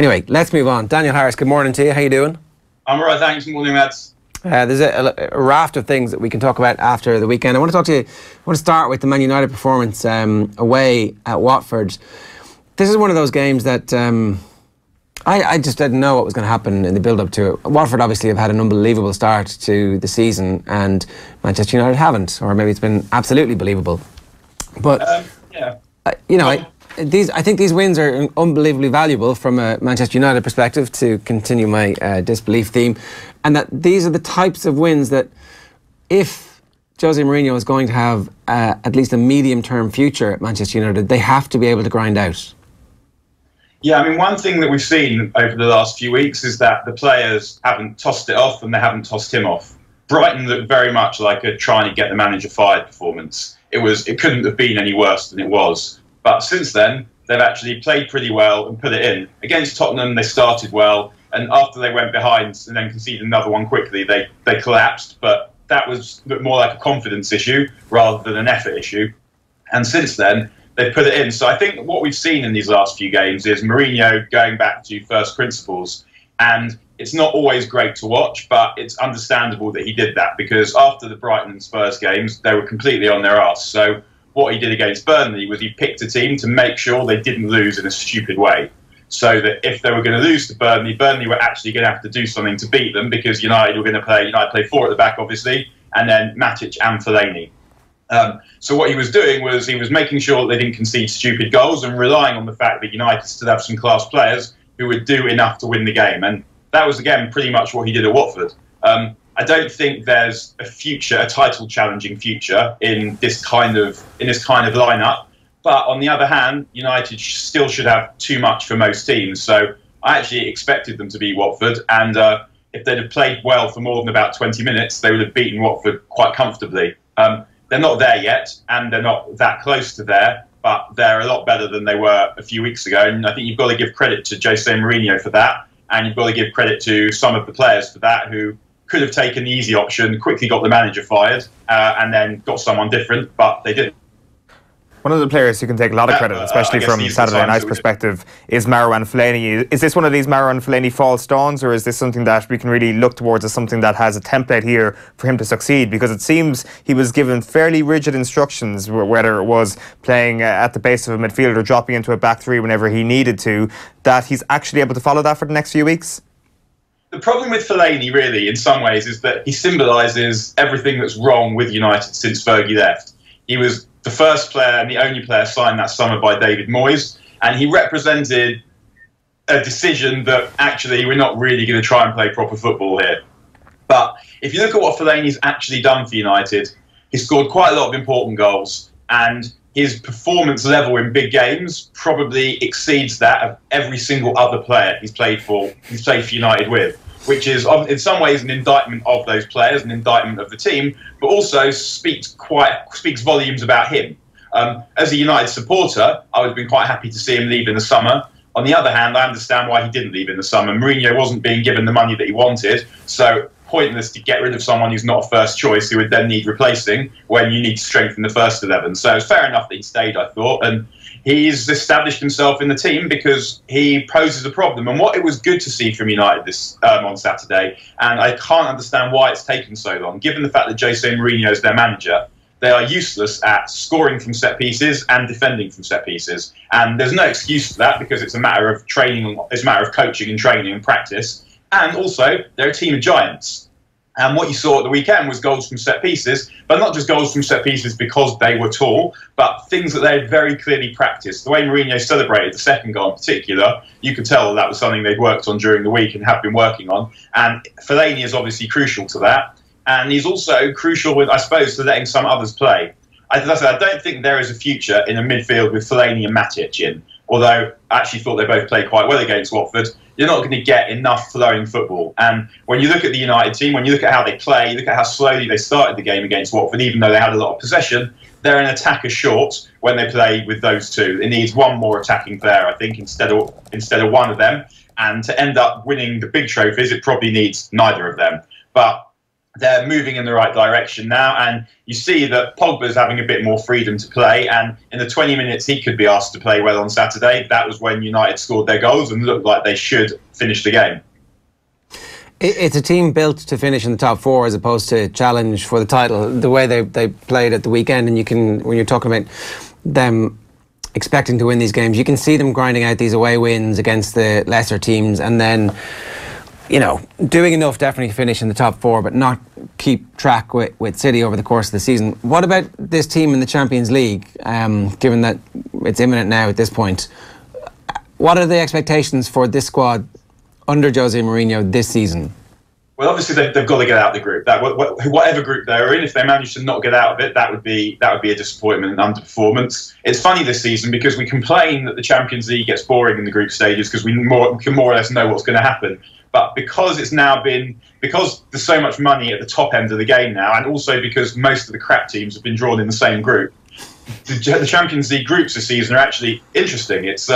Anyway, let's move on. Daniel Harris, good morning to you. How you doing? I'm all right, thanks. Morning, lads. There's a raft of things that we can talk about after the weekend. I want to talk to you. I want to start with the Man United performance away at Watford. This is one of those games that I just didn't know what was going to happen in the build-up to it. Watford obviously have had an unbelievable start to the season, and Manchester United haven't, or maybe it's been absolutely believable. But you know, I think these wins are unbelievably valuable from a Manchester United perspective, to continue my disbelief theme, and that these are the types of wins that, if Jose Mourinho is going to have at least a medium-term future at Manchester United, they have to be able to grind out. Yeah, I mean, one thing that we've seen over the last few weeks is that the players haven't tossed it off and they haven't tossed him off. Brighton looked very much like a trying to get the manager fired performance. It couldn't have been any worse than it was. But since then, they've actually played pretty well and put it in. Against Tottenham, they started well, and after they went behind and then conceded another one quickly, they collapsed. But that was more like a confidence issue rather than an effort issue. And since then, they've put it in. So I think what we've seen in these last few games is Mourinho going back to first principles. And it's not always great to watch, but it's understandable that he did that, because after the Brighton and Spurs games, they were completely on their arse. So what he did against Burnley was he picked a team to make sure they didn't lose in a stupid way. So that if they were going to lose to Burnley, Burnley were actually going to have to do something to beat them, because United were going to play four at the back, obviously, and then Matic and Fellaini. So what he was doing was he was making sure that they didn't concede stupid goals and relying on the fact that United still have some class players who would do enough to win the game. And that was, again, pretty much what he did at Watford. I don't think there's a title-challenging future in this kind of lineup. But on the other hand, United still should have too much for most teams. So I actually expected them to beat Watford, and if they'd have played well for more than about 20 minutes, they would have beaten Watford quite comfortably. They're not there yet, and they're not that close to there, but they're a lot better than they were a few weeks ago. And I think you've got to give credit to Jose Mourinho for that, and you've got to give credit to some of the players for that, who could have taken the easy option, quickly got the manager fired, and then got someone different, but they didn't. One of the players who can take a lot of credit, especially from Saturday night's perspective, is Maurizio Sarri. Is this one of these Maurizio Sarri false dawns, or is this something that we can really look towards as something that has a template here for him to succeed? Because it seems he was given fairly rigid instructions, whether it was playing at the base of a midfield or dropping into a back three whenever he needed to, that he's actually able to follow that for the next few weeks? The problem with Fellaini, really, in some ways, is that he symbolises everything that's wrong with United since Fergie left. He was the first player and the only player signed that summer by David Moyes, and he represented a decision that actually we're not really going to try and play proper football here. But if you look at what Fellaini's actually done for United, he's scored quite a lot of important goals, and his performance level in big games probably exceeds that of every single other player he's played for United with, which is in some ways an indictment of those players, an indictment of the team, but also speaks volumes about him. As a United supporter, I would have been quite happy to see him leave in the summer. On the other hand, I understand why he didn't leave in the summer. Mourinho wasn't being given the money that he wanted, so pointless to get rid of someone who's not a first choice, who would then need replacing when you need to strengthen the first 11. So it's fair enough that he stayed, I thought, and he's established himself in the team because he poses a problem. And what it was good to see from United this on Saturday, and I can't understand why it's taken so long, given the fact that Jose Mourinho is their manager, they are useless at scoring from set pieces and defending from set pieces. And there's no excuse for that, because it's a matter of training, it's a matter of coaching and training and practice. And also, they're a team of giants. And what you saw at the weekend was goals from set pieces, but not just goals from set pieces because they were tall, but things that they had very clearly practiced. The way Mourinho celebrated the second goal in particular, you could tell that was something they'd worked on during the week and have been working on. And Fellaini is obviously crucial to that. And he's also crucial with, I suppose, to letting some others play. As I said, I don't think there is a future in a midfield with Fellaini and Matic in, although I actually thought they both played quite well against Watford. You're not going to get enough flowing football. And when you look at the United team, when you look at how they play, you look at how slowly they started the game against Watford, even though they had a lot of possession, they're an attacker short when they play with those two. It needs one more attacking player, I think, instead of one of them. And to end up winning the big trophies, it probably needs neither of them. But they're moving in the right direction now, and you see that Pogba's having a bit more freedom to play, and in the 20 minutes he could be asked to play well on Saturday, that was when United scored their goals and looked like they should finish the game. It's a team built to finish in the top four as opposed to challenge for the title. The way they played at the weekend, and you can, when you're talking about them expecting to win these games, you can see them grinding out these away wins against the lesser teams, and then, you know, doing enough definitely to finish in the top four, but not keep track with City over the course of the season. What about this team in the Champions League, given that it's imminent now at this point? What are the expectations for this squad under Jose Mourinho this season? Well, obviously they've got to get out of the group. Whatever group they're in, if they manage to not get out of it, that would be a disappointment and underperformance. It's funny this season because we complain that the Champions League gets boring in the group stages because we can more or less know what's going to happen. But because because there's so much money at the top end of the game now, and also because most of the crap teams have been drawn in the same group, the Champions League groups this season are actually interesting. It's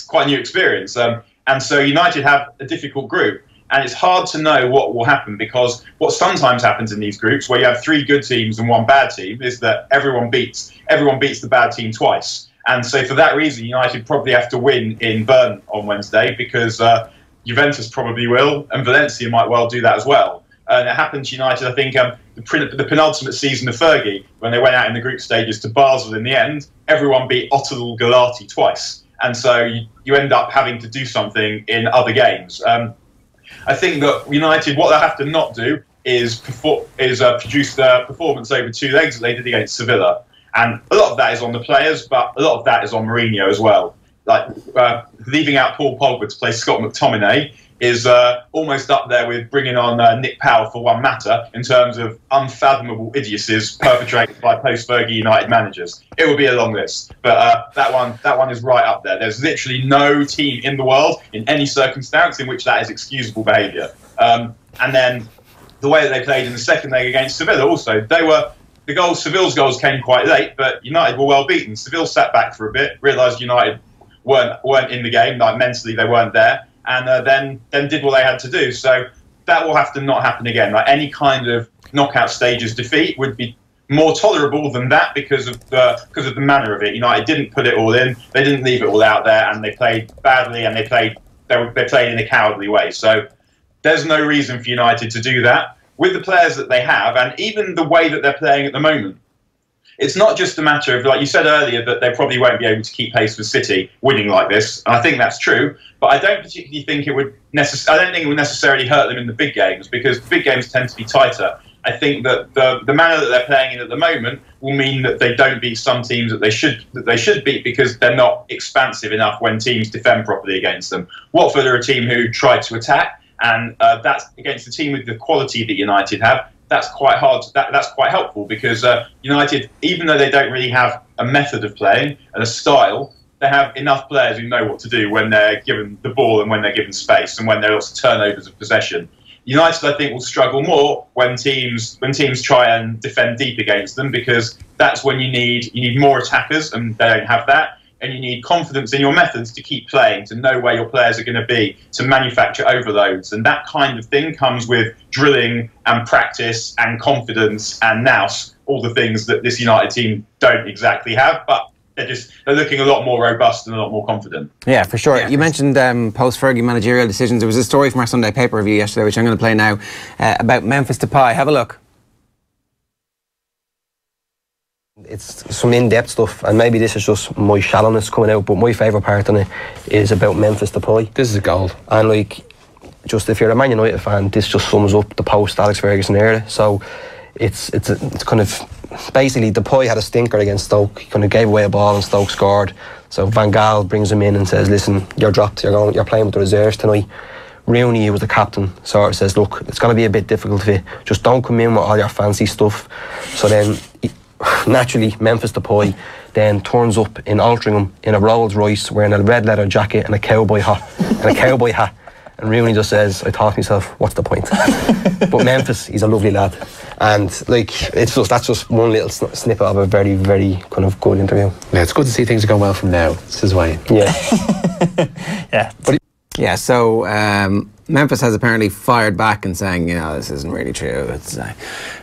quite a new experience. And so United have a difficult group, and it's hard to know what will happen, because what sometimes happens in these groups, where you have 3 good teams and 1 bad team, is that everyone beats the bad team twice. And so for that reason, United probably have to win in Bern on Wednesday, because Juventus probably will, and Valencia might well do that as well. And it happened to United, I think, the penultimate season of Fergie, when they went out in the group stages to Basel in the end, everyone beat Ottolul Galati twice. And so you end up having to do something in other games. I think that United, what they have to not do is produce the performance over 2 legs that they did against Sevilla. And a lot of that is on the players, but a lot of that is on Mourinho as well. Like leaving out Paul Pogba to play Scott McTominay is almost up there with bringing on Nick Powell for one matter in terms of unfathomable idiocies perpetrated by post-Fergie United managers. It will be a long list, but that one is right up there. There's literally no team in the world in any circumstance in which that is excusable behaviour. And then the way that they played in the second leg against Sevilla, also Seville's goals came quite late, but United were well beaten. Seville sat back for a bit, realised United weren't in the game, like mentally they weren't there, and then did what they had to do. So that will have to not happen again. Like any kind of knockout stages defeat would be more tolerable than that because of the manner of it. United didn't put it all in, they didn't leave it all out there, and they played badly, and they played in a cowardly way. So there's no reason for United to do that with the players that they have, and even the way that they're playing at the moment. It's not just a matter of, like you said earlier, that they probably won't be able to keep pace with City winning like this, and I think that's true. But I don't particularly think it would necessarily hurt them in the big games, because the big games tend to be tighter. I think that the manner that they're playing in at the moment will mean that they don't beat some teams that they should beat, because they're not expansive enough when teams defend properly against them. Watford are a team who tried to attack, and that's against a team with the quality that United have. That's quite hard. That's quite helpful, because United, even though they don't really have a method of playing and a style, they have enough players who know what to do when they're given the ball and when they're given space and when there are lots of turnovers of possession. United, I think, will struggle more when teams try and defend deep against them, because that's when you need more attackers, and they don't have that. And you need confidence in your methods to keep playing, to know where your players are going to be, to manufacture overloads. And that kind of thing comes with drilling and practice and confidence and nous, all the things that this United team don't exactly have, but they're looking a lot more robust and a lot more confident. Yeah, for sure. Yeah. You mentioned post-Fergie managerial decisions. There was a story from our Sunday paper review yesterday, which I'm going to play now, about Memphis Depay. Have a look. It's some in-depth stuff, and maybe this is just my shallowness coming out, but my favourite part on it is about Memphis Depay. This is a gold. And like, just if you're a Man United fan, this just sums up the post-Alex Ferguson era. So it's kind of, basically Depay had a stinker against Stoke. He kind of gave away a ball and Stoke scored. So Van Gaal brings him in and says, listen, you're dropped, you're playing with the reserves tonight. Rooney, who was the captain, sort of says, look, it's going to be a bit difficult for you. Just don't come in with all your fancy stuff. So then, naturally, Memphis Depay then turns up in Altrincham in a Rolls Royce, wearing a red leather jacket and a cowboy hat. And Rooney just says, I thought to myself, what's the point? But Memphis, he's a lovely lad. And like, that's just one little snippet of a very, very kind of good interview. Yeah, it's good to see things are going well from now. This is Wayne. Yeah. Yeah. But Yeah, so Memphis has apparently fired back and saying, you know, this isn't really true. It's I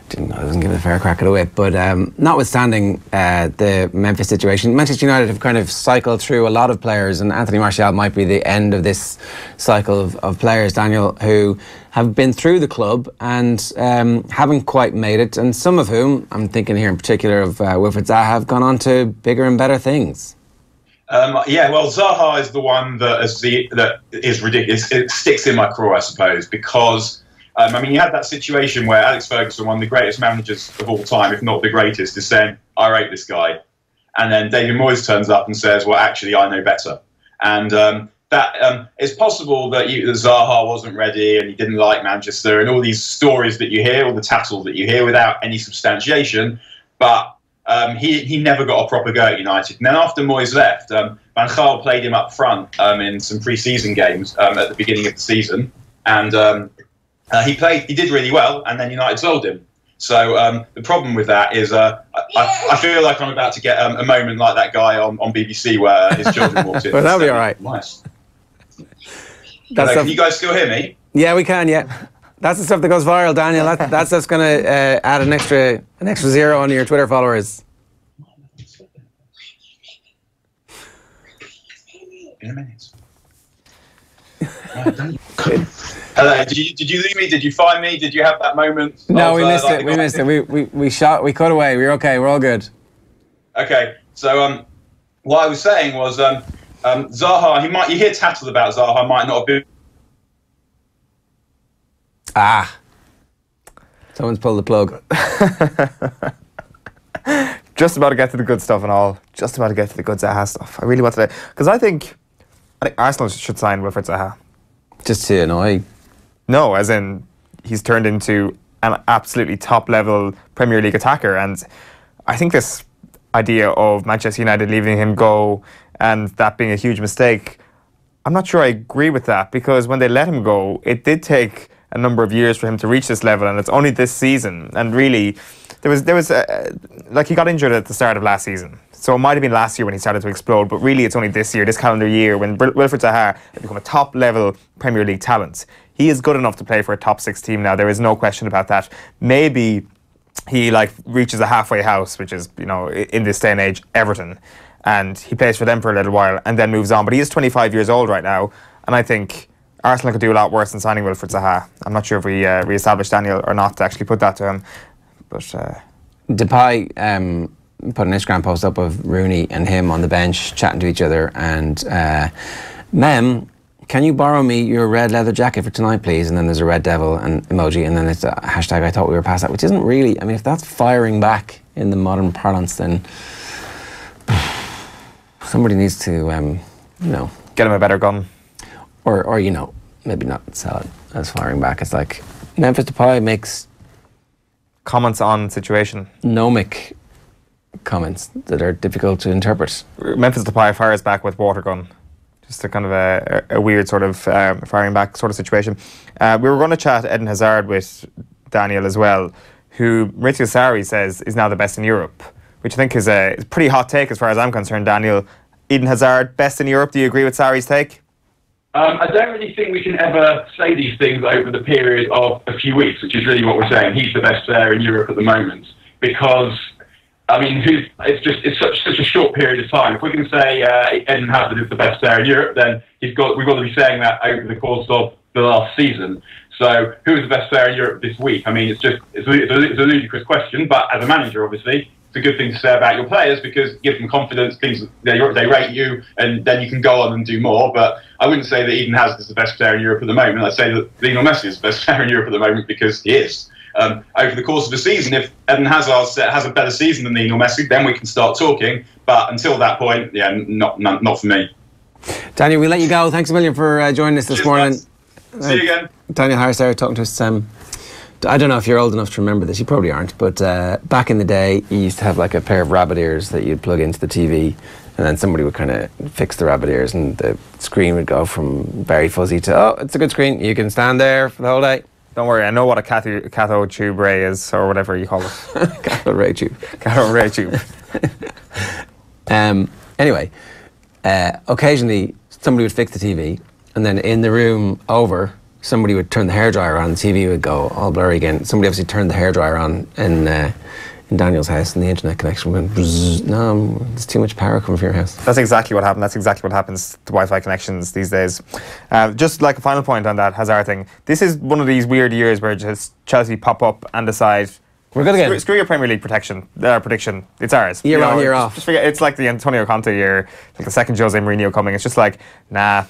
doesn't give it a fair crack at the whip. But notwithstanding the Memphis situation, Manchester United have kind of cycled through a lot of players, and Anthony Martial might be the end of this cycle of players, Daniel, who have been through the club and haven't quite made it, and some of whom, I'm thinking here in particular of Wilfried Zaha, have gone on to bigger and better things. Yeah, well, Zaha is the one that is ridiculous. It sticks in my craw, I suppose, because I mean, you had that situation where Alex Ferguson, one of the greatest managers of all time, if not the greatest, is saying, "I rate this guy," and then David Moyes turns up and says, "Well, actually, I know better." And it's possible that Zaha wasn't ready and he didn't like Manchester, and all these stories that you hear, all the tattle that you hear, without any substantiation, but. He never got a proper go at United. And then after Moyes left, Van Gaal played him up front in some pre-season games at the beginning of the season. And he did really well, and then United sold him. So the problem with that is I feel like I'm about to get a moment like that guy on BBC where his children walked in. Well, that'll be all right. Nice. Can you guys still hear me? Yeah, we can, yeah. That's the stuff that goes viral, Daniel. That's just going to add an extra zero onto your Twitter followers. In a minute. Hello. Did you leave me? Did you find me? Did you have that moment? No, we missed it. We missed it. We cut away. We're okay. We're all good. Okay. So what I was saying was Zaha. You hear tattle about Zaha. Might not have been. Ah, someone's pulled the plug. Just about to get to the good stuff and all. Just about to get to the good Zaha stuff. I really want to, because I think Arsenal should sign Wilfried Zaha. Just to annoy? No, as in he's turned into an absolutely top-level Premier League attacker, and I think this idea of Manchester United leaving him go and that being a huge mistake, I'm not sure I agree with that, because when they let him go, it did take a number of years for him to reach this level, and it's only this season. And really, there was like, he got injured at the start of last season, so it might have been last year when he started to explode. But really, it's only this year, this calendar year, when Wilfried Zaha has become a top-level Premier League talent. He is good enough to play for a top 6 team now. There is no question about that. Maybe he reaches a halfway house, which is, you know, in this day and age, Everton, and he plays for them for a little while and then moves on. But he is 25 years old right now, and I think Arsenal could do a lot worse than signing Wilfried Zaha. I'm not sure if we re-established Daniel or not to actually put that to him. But Depay put an Instagram post up of Rooney and him on the bench chatting to each other, and Mem, can you borrow me your red leather jacket for tonight, please? And then there's a red devil and emoji, and then it's a hashtag I thought we were past that, which isn't really, I mean, if that's firing back in the modern parlance, then somebody needs to, you know, get him a better gun. Or you know, maybe not sell it as firing back. It's like Memphis Depay makes comments on situation. Gnomic comments that are difficult to interpret. Memphis Depay fires back with water gun. Just a kind of a weird sort of firing back sort of situation. We were going to chat Eden Hazard with Daniel as well, who Maurizio Sarri says is now the best in Europe, which I think is a pretty hot take as far as I'm concerned, Daniel. Eden Hazard, best in Europe. Do you agree with Sarri's take? I don't really think we can ever say these things over the period of a few weeks, which is really what we're saying. He's the best player in Europe at the moment, because, I mean, it's such a short period of time. If we can say Eden Hazard is the best player in Europe, then we've got to be saying that over the course of the last season. So, who is the best player in Europe this week? I mean, it's a ludicrous question, but as a manager, obviously, it's a good thing to say about your players, because it gives them confidence, things they rate you, and then you can go on and do more. But I wouldn't say that Eden Hazard is the best player in Europe at the moment. I'd say that Lionel Messi is the best player in Europe at the moment, because he is. Over the course of the season, if Eden Hazard has a better season than Lionel Messi, then we can start talking. But until that point, yeah, not for me. Daniel, we'll let you go. Thanks a million for joining us this morning. See you again. Daniel Harris there talking to us. I don't know if you're old enough to remember this, you probably aren't, but back in the day, you used to have like a pair of rabbit ears that you'd plug into the TV, and then somebody would kind of fix the rabbit ears, and the screen would go from very fuzzy to, oh, it's a good screen, you can stand there for the whole day. Don't worry, I know what a cathode tube ray is, or whatever you call it. Cathode ray tube. Cathode ray tube. Anyway, occasionally somebody would fix the TV, and then in the room over, somebody would turn the hairdryer on, the TV would go all blurry again. Somebody obviously turned the hairdryer on in Daniel's house, and the internet connection went bzzz. No, there's too much power coming from your house. That's exactly what happened. That's exactly what happens to Wi-Fi connections these days. Just like a final point on that Hazard thing, this is one of these weird years where just Chelsea pop up and decide, we're good again. Screw your Premier League prediction. It's ours. Year on, year off. Just forget, it's like the Antonio Conte year, like the second Jose Mourinho coming. It's just like, nah,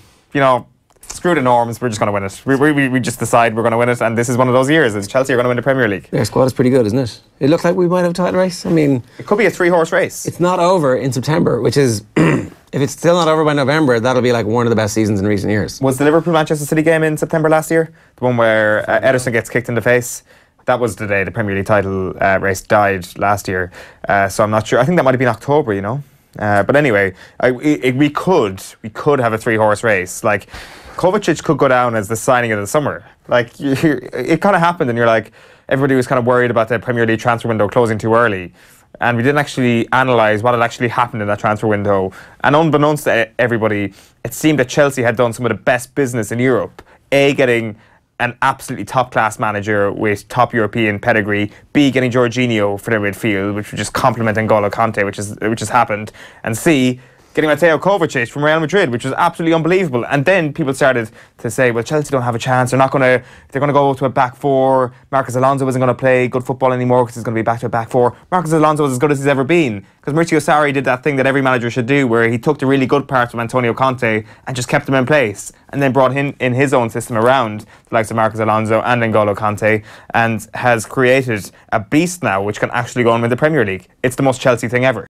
screw the norms, we're just going to win it. We just decide we're going to win it, and this is one of those years. It's Chelsea are going to win the Premier League. Their squad is pretty good, isn't it? It looked like we might have a title race. I mean, it could be a 3-horse race. It's not over in September, which is, if it's still not over by November, that'll be like one of the best seasons in recent years. Was the Liverpool-Manchester City game in September last year? The one where Ederson gets kicked in the face? That was the day the Premier League title race died last year. So I'm not sure. I think that might have been October, But anyway, we could have a 3-horse race. Like, Kovacic could go down as the signing of the summer. Like, it kind of happened, and you're like, everybody was kind of worried about the Premier League transfer window closing too early. And we didn't actually analyse what had actually happened in that transfer window. And unbeknownst to everybody, it seemed that Chelsea had done some of the best business in Europe. A, getting an absolutely top-class manager with top European pedigree. B, getting Jorginho for their midfield, which would just complement N'Golo Kante, which has happened. And C, getting Mateo Kovacic from Real Madrid, which was absolutely unbelievable. And then people started to say, well, Chelsea don't have a chance. They're going to go to a back four. Marcos Alonso isn't going to play good football anymore because he's going to be back to a back four. Marcos Alonso is as good as he's ever been, because Maurizio Sarri did that thing that every manager should do, where he took the really good parts from Antonio Conte and just kept them in place, and then brought in his own system around the likes of Marcos Alonso and N'Golo Kante, and has created a beast now which can actually go on with the Premier League. It's the most Chelsea thing ever.